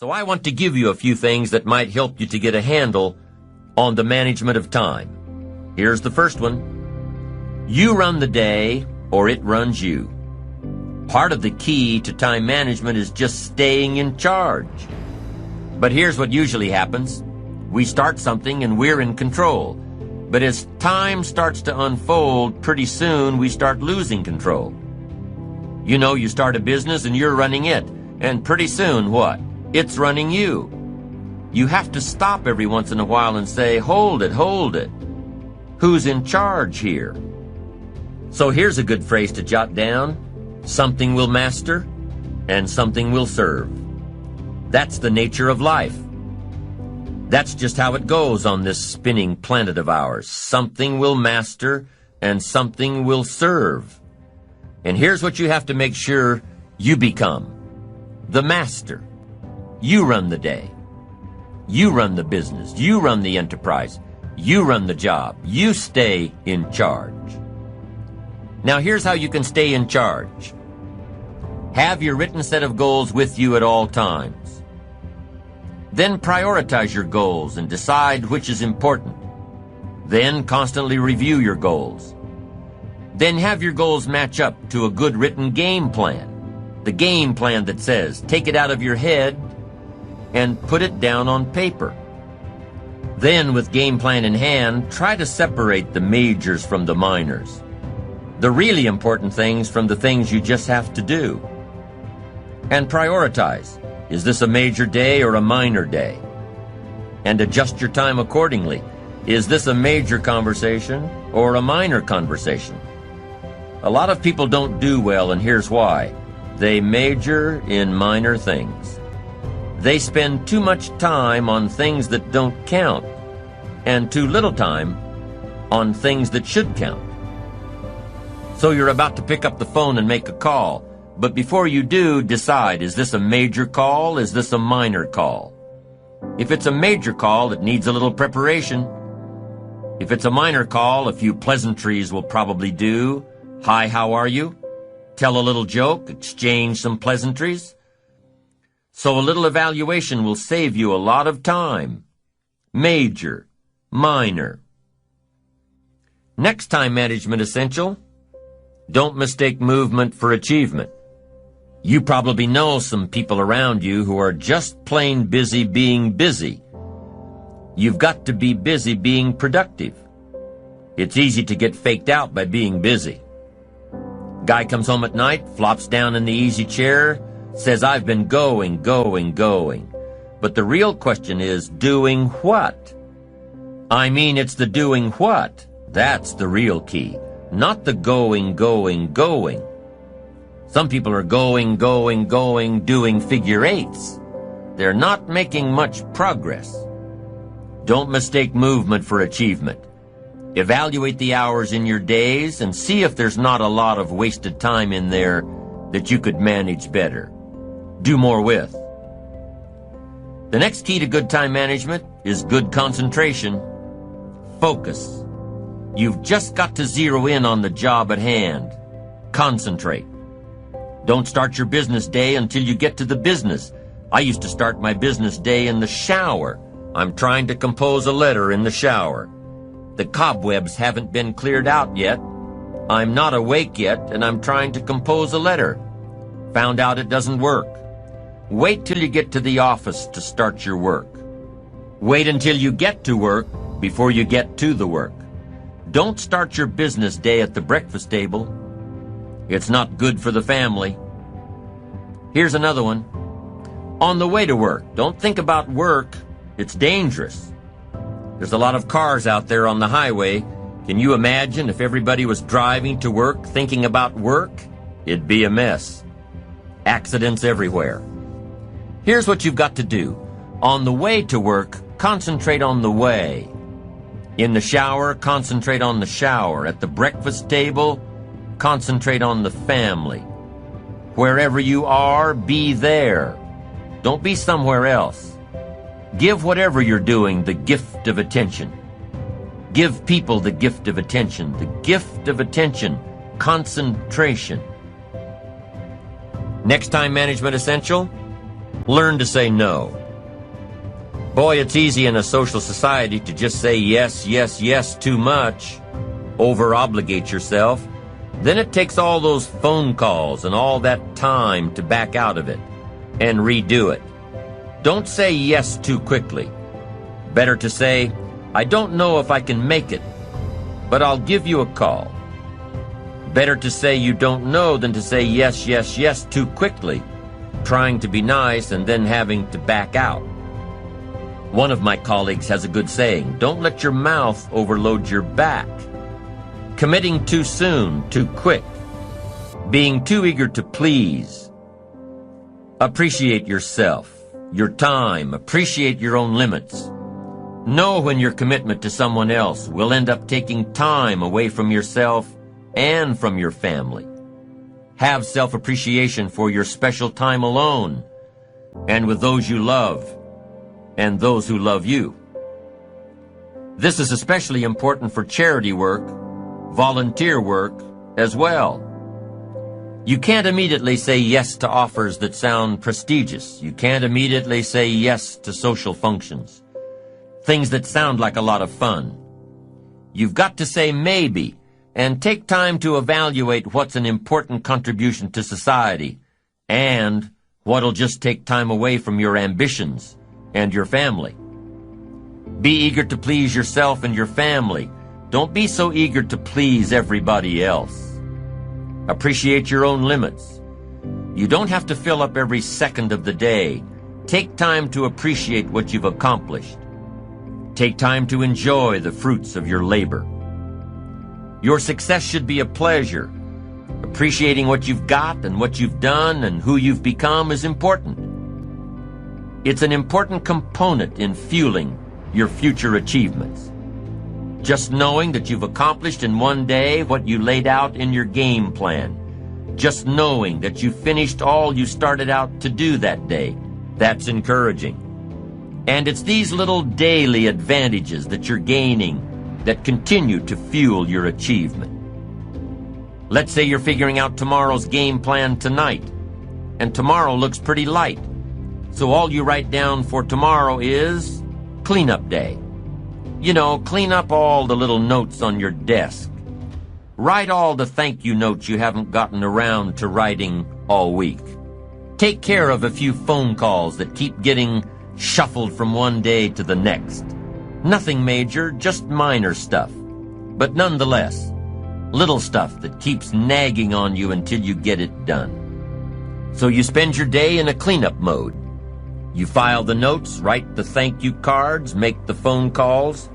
So I want to give you a few things that might help you to get a handle on the management of time. Here's the first one. You run the day, or it runs you. Part of the key to time management is just staying in charge. But here's what usually happens. We start something and we're in control. But as time starts to unfold, pretty soon we start losing control. You know, you start a business and you're running it. And pretty soon, what? It's running you. You have to stop every once in a while and say, hold it, hold it. Who's in charge here? So here's a good phrase to jot down. Something will master and something will serve. That's the nature of life. That's just how it goes on this spinning planet of ours. Something will master and something will serve. And here's what you have to make sure you become. The master. You run the day. You run the business. You run the enterprise. You run the job. You stay in charge. Now here's how you can stay in charge. Have your written set of goals with you at all times. Then prioritize your goals and decide which is important. Then constantly review your goals. Then have your goals match up to a good written game plan. The game plan that says, take it out of your head and put it down on paper. Then, with game plan in hand, try to separate the majors from the minors. The really important things from the things you just have to do. And prioritize. Is this a major day or a minor day? And adjust your time accordingly. Is this a major conversation or a minor conversation? A lot of people don't do well, and here's why. They major in minor things. They spend too much time on things that don't count, and too little time on things that should count. So you're about to pick up the phone and make a call, but before you do, decide, is this a major call? Is this a minor call? If it's a major call, it needs a little preparation. If it's a minor call, a few pleasantries will probably do. Hi, how are you? Tell a little joke, exchange some pleasantries. So a little evaluation will save you a lot of time. Major, minor. Next time management essential, don't mistake movement for achievement. You probably know some people around you who are just plain busy being busy. You've got to be busy being productive. It's easy to get faked out by being busy. Guy comes home at night, flops down in the easy chair, says, I've been going. But the real question is, doing what? I mean, it's the doing what. That's the real key, not the going. Some people are going, doing figure eights. They're not making much progress. Don't mistake movement for achievement. Evaluate the hours in your days and see if there's not a lot of wasted time in there that you could manage better. Do more with. The next key to good time management is good concentration. Focus. You've just got to zero in on the job at hand. Concentrate. Don't start your business day until you get to the business. I used to start my business day in the shower. I'm trying to compose a letter in the shower. The cobwebs haven't been cleared out yet. I'm not awake yet, and I'm trying to compose a letter. Found out it doesn't work. Wait till you get to the office to start your work. Wait until you get to work before you get to the work. Don't start your business day at the breakfast table. It's not good for the family. Here's another one. On the way to work, don't think about work. It's dangerous. There's a lot of cars out there on the highway. Can you imagine if everybody was driving to work thinking about work? It'd be a mess. Accidents everywhere. Here's what you've got to do. On the way to work, concentrate on the way. In the shower, concentrate on the shower. At the breakfast table, concentrate on the family. Wherever you are, be there. Don't be somewhere else. Give whatever you're doing the gift of attention. Give people the gift of attention. The gift of attention. Concentration. Next time management essential, Learn to say no. Boy, it's easy in a social society to just say yes, yes, yes too much, over-obligate yourself. Then it takes all those phone calls and all that time to back out of it and redo it. Don't say yes too quickly. Better to say, I don't know if I can make it, but I'll give you a call. Better to say you don't know than to say yes, yes, yes too quickly, trying to be nice and then having to back out. One of my colleagues has a good saying, don't let your mouth overload your back. Committing too soon, too quick. Being too eager to please. Appreciate yourself, your time, appreciate your own limits. Know when your commitment to someone else will end up taking time away from yourself and from your family. Have self-appreciation for your special time alone and with those you love and those who love you. This is especially important for charity work, volunteer work as well. You can't immediately say yes to offers that sound prestigious. You can't immediately say yes to social functions, things that sound like a lot of fun. You've got to say maybe and take time to evaluate what's an important contribution to society and what'll just take time away from your ambitions and your family. Be eager to please yourself and your family. Don't be so eager to please everybody else. Appreciate your own limits. You don't have to fill up every second of the day. Take time to appreciate what you've accomplished. Take time to enjoy the fruits of your labor. Your success should be a pleasure. Appreciating what you've got and what you've done and who you've become is important. It's an important component in fueling your future achievements. Just knowing that you've accomplished in one day what you laid out in your game plan. Just knowing that you finished all you started out to do that day. That's encouraging. And it's these little daily advantages that you're gaining that continue to fuel your achievement. Let's say you're figuring out tomorrow's game plan tonight, and tomorrow looks pretty light. So all you write down for tomorrow is cleanup day. You know, clean up all the little notes on your desk. Write all the thank you notes you haven't gotten around to writing all week. Take care of a few phone calls that keep getting shuffled from one day to the next. Nothing major, just minor stuff. But nonetheless, little stuff that keeps nagging on you until you get it done. So you spend your day in a cleanup mode. You file the notes, write the thank you cards, make the phone calls.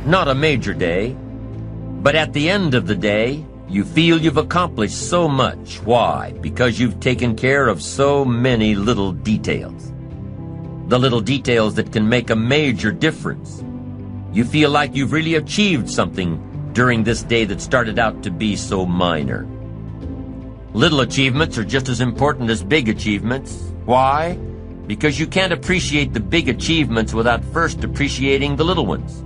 Not a major day, but at the end of the day, you feel you've accomplished so much. Why? Because you've taken care of so many little details. The little details that can make a major difference. You feel like you've really achieved something during this day that started out to be so minor. Little achievements are just as important as big achievements. Why? Because you can't appreciate the big achievements without first appreciating the little ones.